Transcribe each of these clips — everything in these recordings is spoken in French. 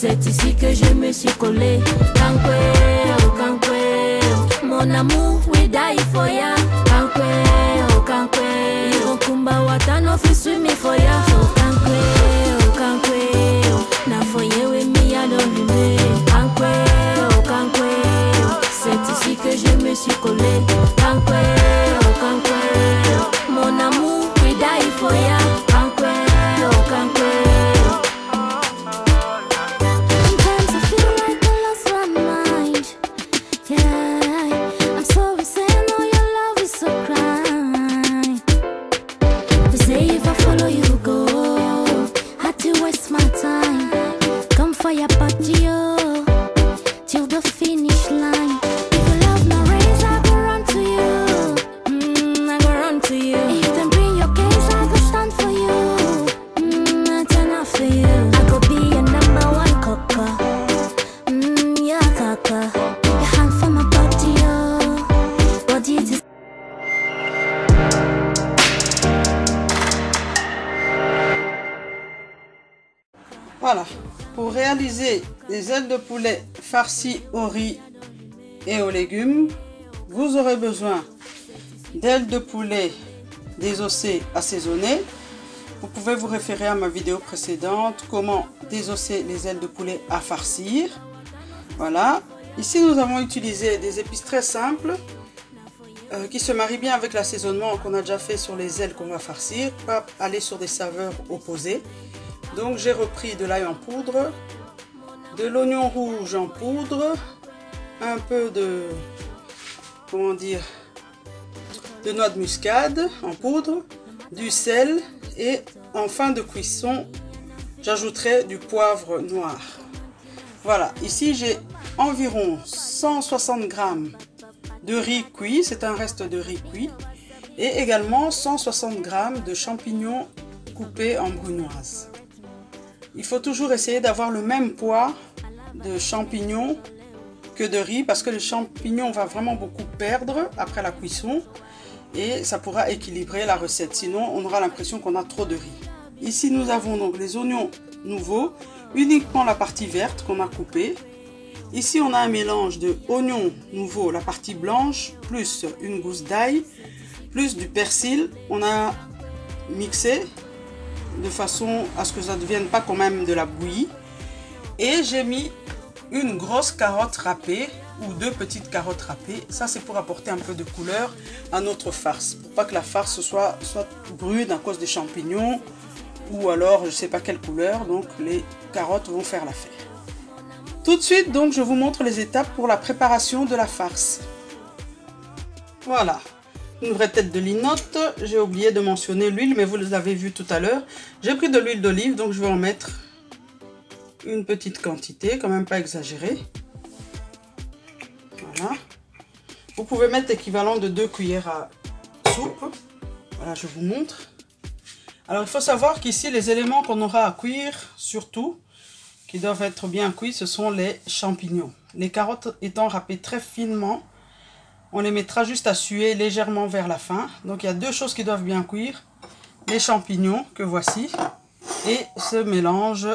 C'est ici que je me suis collé. Kankweo, kankweo, mon amour, we die for ya. Kankweo, kankweo, kumba watano fisumi for ya. So kankweo, kankweo, na for you with me I don't remain. Kankweo, kankweo, c'est ici que je me suis collé. Kankweo, kankweo, mon amour, we die for ya. Kankweo, kankweo. Voilà, pour réaliser des ailes de poulet farcies au riz et aux légumes, vous aurez besoin d'ailes de poulet désossées assaisonnées. Vous pouvez vous référer à ma vidéo précédente, comment désosser les ailes de poulet à farcir. Voilà, ici nous avons utilisé des épices très simples qui se marient bien avec l'assaisonnement qu'on a déjà fait sur les ailes qu'on va farcir, pas aller sur des saveurs opposées. Donc j'ai repris de l'ail en poudre, de l'oignon rouge en poudre, un peu de, comment dire, de noix de muscade en poudre, du sel et en fin de cuisson, j'ajouterai du poivre noir. Voilà, ici j'ai environ 160 g de riz cuit, c'est un reste de riz cuit, et également 160 g de champignons coupés en brunoise. Il faut toujours essayer d'avoir le même poids de champignons que de riz parce que les champignons vont vraiment beaucoup perdre après la cuisson et ça pourra équilibrer la recette. Sinon, on aura l'impression qu'on a trop de riz. Ici, nous avons donc les oignons nouveaux, uniquement la partie verte qu'on a coupée. Ici, on a un mélange de oignons nouveaux, la partie blanche, plus une gousse d'ail, plus du persil. On a mixé de façon à ce que ça ne devienne pas quand même de la bouillie. Et j'ai mis une grosse carotte râpée ou deux petites carottes râpées. Ça c'est pour apporter un peu de couleur à notre farce. Pour pas que la farce soit brune à cause des champignons ou alors je sais pas quelle couleur. Donc les carottes vont faire l'affaire. Tout de suite donc je vous montre les étapes pour la préparation de la farce. Voilà. Une vraie tête de linotte, j'ai oublié de mentionner l'huile, mais vous l'avez vu tout à l'heure. J'ai pris de l'huile d'olive, donc je vais en mettre une petite quantité, quand même pas exagérée. Voilà. Vous pouvez mettre l'équivalent de 2 cuillères à soupe. Voilà, je vous montre. Alors, il faut savoir qu'ici, les éléments qu'on aura à cuire, surtout, qui doivent être bien cuits, ce sont les champignons. Les carottes étant râpées très finement, on les mettra juste à suer légèrement vers la fin. Donc il y a deux choses qui doivent bien cuire. Les champignons que voici. Et ce mélange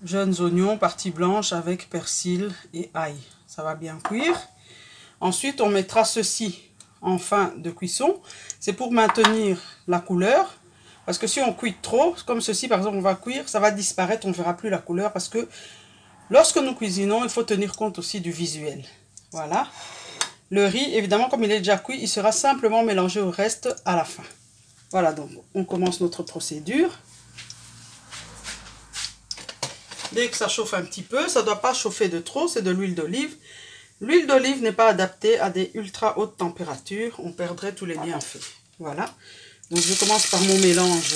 jeunes oignons, partie blanche avec persil et ail. Ça va bien cuire. Ensuite on mettra ceci en fin de cuisson. C'est pour maintenir la couleur. Parce que si on cuit trop, comme ceci par exemple on va cuire, ça va disparaître, on ne verra plus la couleur. Parce que lorsque nous cuisinons, il faut tenir compte aussi du visuel. Voilà. Le riz, évidemment, comme il est déjà cuit, il sera simplement mélangé au reste à la fin. Voilà, donc on commence notre procédure. Dès que ça chauffe un petit peu, ça ne doit pas chauffer de trop, c'est de l'huile d'olive. L'huile d'olive n'est pas adaptée à des ultra hautes températures, on perdrait tous les bienfaits. Voilà, donc je commence par mon mélange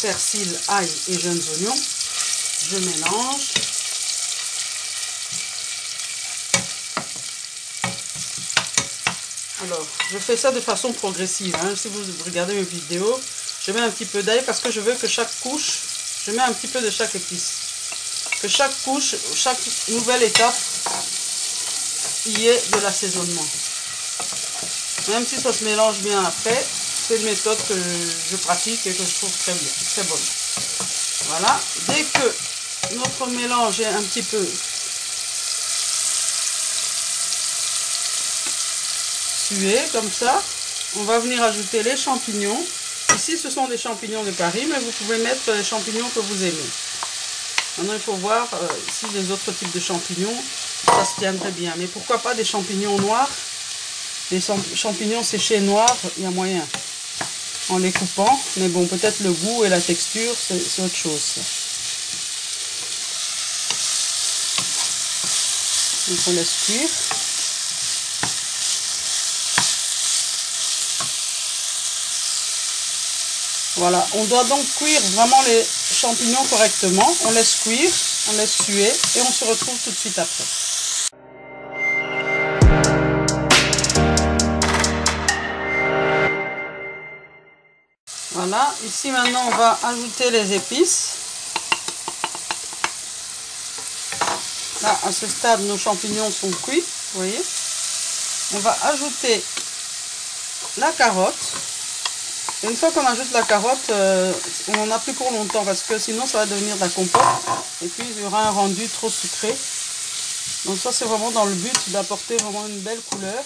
persil, ail et jeunes oignons. Je mélange. Alors, je fais ça de façon progressive. Hein. Si vous regardez mes vidéos, je mets un petit peu d'ail parce que je veux que chaque couche, je mets un petit peu de chaque épice. Que chaque couche, chaque nouvelle étape, y ait de l'assaisonnement. Même si ça se mélange bien après, c'est une méthode que je pratique et que je trouve très bien, très bonne. Voilà, dès que notre mélange est un petit peu sué, comme ça, on va venir ajouter les champignons. Ici, ce sont des champignons de Paris, mais vous pouvez mettre les champignons que vous aimez. Maintenant, il faut voir si les autres types de champignons, ça se tiendrait bien. Mais pourquoi pas des champignons noirs? Les champignons séchés noirs, il y a moyen. En les coupant, mais bon, peut-être le goût et la texture, c'est autre chose. Donc on laisse cuire. Voilà, on doit donc cuire vraiment les champignons correctement. On laisse cuire, on laisse suer et on se retrouve tout de suite après. Voilà, ici maintenant on va ajouter les épices. Là, à ce stade, nos champignons sont cuits, vous voyez. On va ajouter la carotte. Et une fois qu'on ajoute la carotte, on n'en a plus pour longtemps parce que sinon ça va devenir de la compote. Et puis il y aura un rendu trop sucré. Donc ça c'est vraiment dans le but d'apporter vraiment une belle couleur.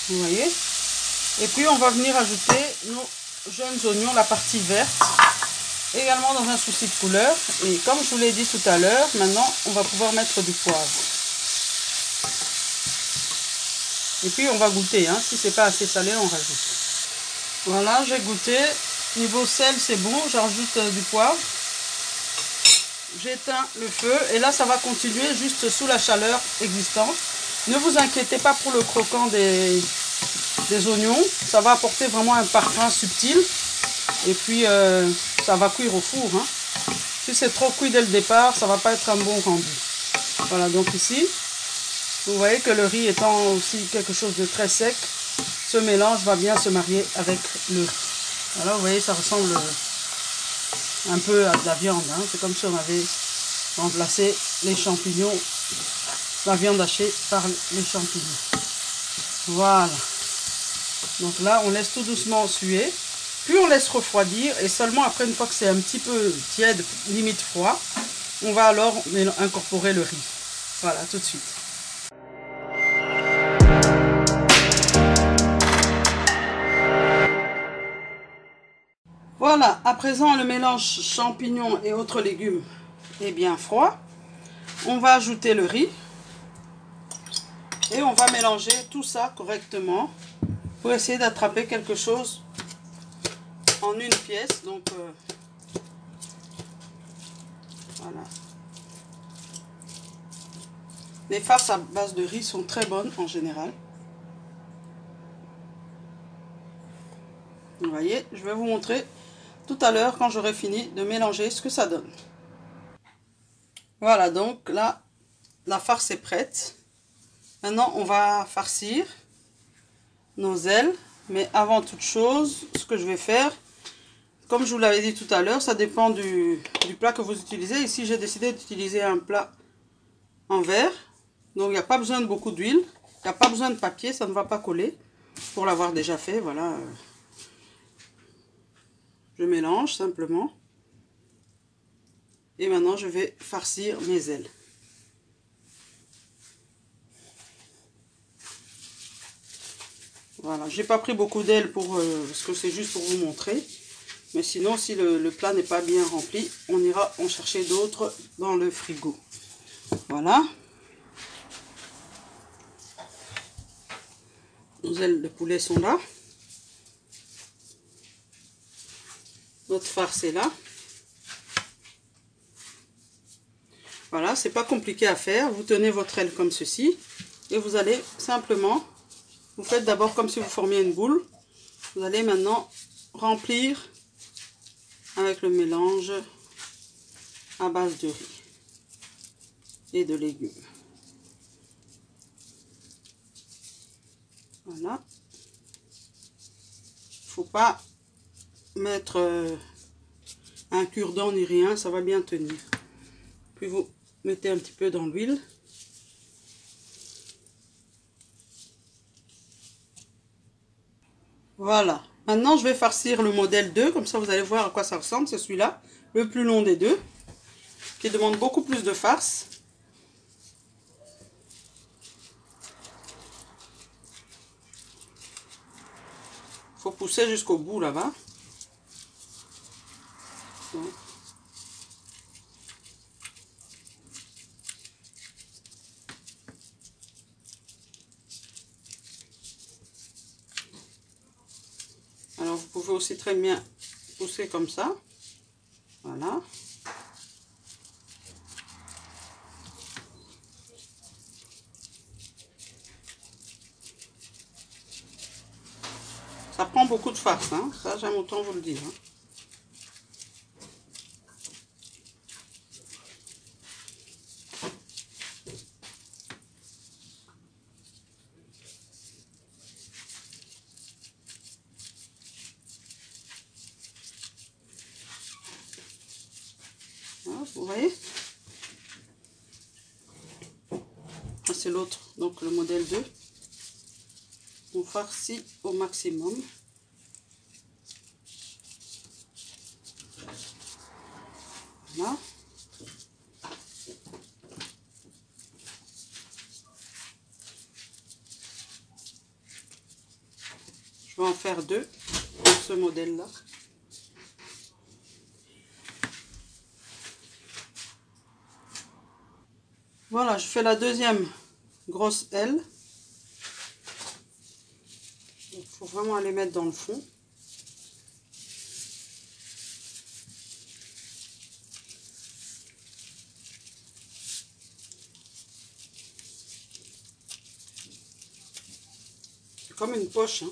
Vous voyez. Et puis on va venir ajouter nos jeunes oignons, la partie verte. Également dans un souci de couleur. Et comme je vous l'ai dit tout à l'heure, maintenant on va pouvoir mettre du poivre. Et puis on va goûter, hein. Si c'est pas assez salé, on rajoute. Voilà, j'ai goûté. Niveau sel, c'est bon, j'ajoute du poivre. J'éteins le feu et là ça va continuer juste sous la chaleur existante. Ne vous inquiétez pas pour le croquant des oignons. Ça va apporter vraiment un parfum subtil. Et puis ça va cuire au four. Hein. Si c'est trop cuit dès le départ, ça va pas être un bon rendu. Voilà, donc ici, vous voyez que le riz étant aussi quelque chose de très sec, ce mélange va bien se marier avec le riz. Voilà, vous voyez, ça ressemble un peu à de la viande. Hein. C'est comme si on avait remplacé les champignons, la viande hachée par les champignons. Voilà. Donc là, on laisse tout doucement suer. Puis on laisse refroidir. Et seulement après, une fois que c'est un petit peu tiède, limite froid, on va alors incorporer le riz. Voilà, tout de suite. Voilà, à présent le mélange champignons et autres légumes est bien froid. On va ajouter le riz et on va mélanger tout ça correctement pour essayer d'attraper quelque chose en une pièce. Donc voilà. Les farces à base de riz sont très bonnes en général. Vous voyez, je vais vous montrer tout à l'heure quand j'aurai fini de mélanger ce que ça donne. Voilà, donc là, la farce est prête. Maintenant, on va farcir nos ailes. Mais avant toute chose, ce que je vais faire, comme je vous l'avais dit tout à l'heure, ça dépend du plat que vous utilisez. Ici, j'ai décidé d'utiliser un plat en verre. Donc, il n'y a pas besoin de beaucoup d'huile. Il n'y a pas besoin de papier, ça ne va pas coller. Pour l'avoir déjà fait, voilà. Je mélange simplement. Et maintenant, je vais farcir mes ailes. Voilà, j'ai pas pris beaucoup d'ailes parce que c'est juste pour vous montrer. Mais sinon, si le plat n'est pas bien rempli, on ira en chercher d'autres dans le frigo. Voilà. Nos ailes de poulet sont là. Notre farce est là. Voilà, c'est pas compliqué à faire. Vous tenez votre aile comme ceci. Et vous allez simplement, vous faites d'abord comme si vous formiez une boule. Vous allez maintenant remplir avec le mélange à base de riz et de légumes. Voilà. Il ne faut pas mettre un cure-dent ni rien, ça va bien tenir. Puis vous mettez un petit peu dans l'huile. Voilà. Maintenant, je vais farcir le modèle 2, comme ça vous allez voir à quoi ça ressemble. C'est celui-là, le plus long des deux, qui demande beaucoup plus de farce. Il faut pousser jusqu'au bout là-bas. Alors vous pouvez aussi très bien pousser comme ça. Voilà. Ça prend beaucoup de farce, hein. Ça j'aime autant vous le dire. Hein. Vous voyez, c'est l'autre, donc le modèle 2. On farcit au maximum. Voilà. Je vais en faire 2 pour ce modèle là. Voilà, je fais la deuxième grosse aile. Il faut vraiment aller mettre dans le fond. C'est comme une poche, hein.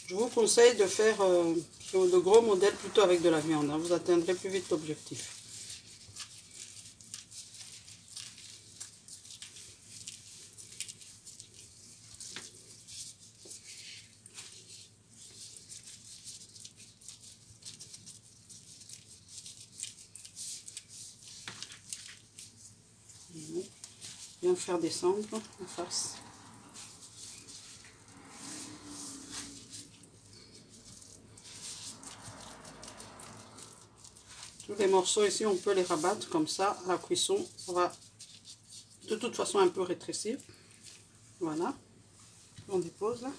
Je vous conseille de faire de gros modèles plutôt avec de la viande, hein. Vous atteindrez plus vite l'objectif. Bien faire descendre la farce. Tous les morceaux ici, on peut les rabattre comme ça à la cuisson. Ça va de toute façon un peu rétrécir. Voilà. On dépose là.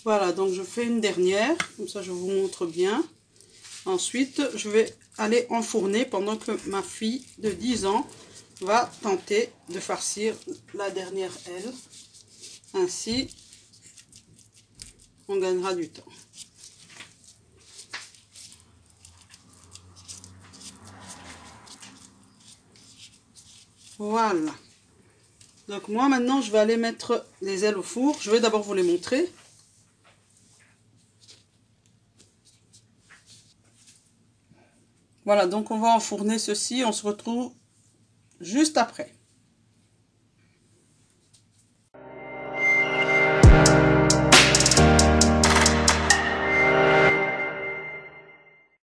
Voilà, donc je fais une dernière, comme ça je vous montre bien. Ensuite, je vais aller enfourner pendant que ma fille de 10 ans va tenter de farcir la dernière aile. Ainsi, on gagnera du temps. Voilà. Donc moi maintenant, je vais aller mettre les ailes au four. Je vais d'abord vous les montrer. Voilà, donc on va enfourner ceci, on se retrouve juste après.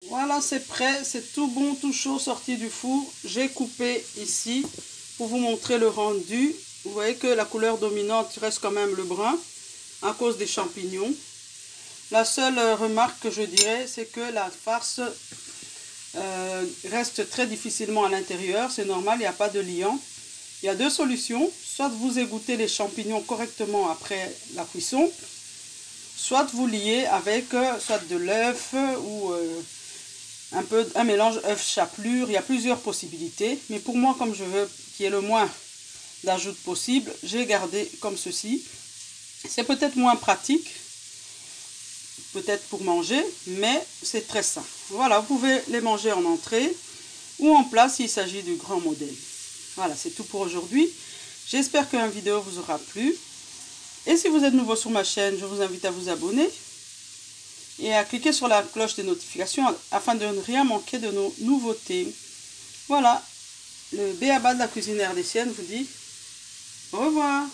Voilà, c'est prêt, c'est tout bon, tout chaud, sorti du four. J'ai coupé ici pour vous montrer le rendu. Vous voyez que la couleur dominante reste quand même le brun à cause des champignons. La seule remarque que je dirais, c'est que la farce reste très difficilement à l'intérieur. C'est normal, il n'y a pas de liant. Il y a deux solutions. Soit vous égouttez les champignons correctement après la cuisson, soit vous liez avec soit de l'œuf ou un mélange œuf chapelure. Il y a plusieurs possibilités. Mais pour moi, comme je veux qu'il y ait le moins d'ajout possible, j'ai gardé comme ceci. C'est peut-être moins pratique, peut-être pour manger, mais c'est très sain. Voilà, vous pouvez les manger en entrée ou en plat s'il s'agit du grand modèle. Voilà, c'est tout pour aujourd'hui. J'espère que la vidéo vous aura plu. Et si vous êtes nouveau sur ma chaîne, je vous invite à vous abonner et à cliquer sur la cloche des notifications afin de ne rien manquer de nos nouveautés. Voilà, le B.A.B.A de la cuisine ardésienne vous dit au revoir.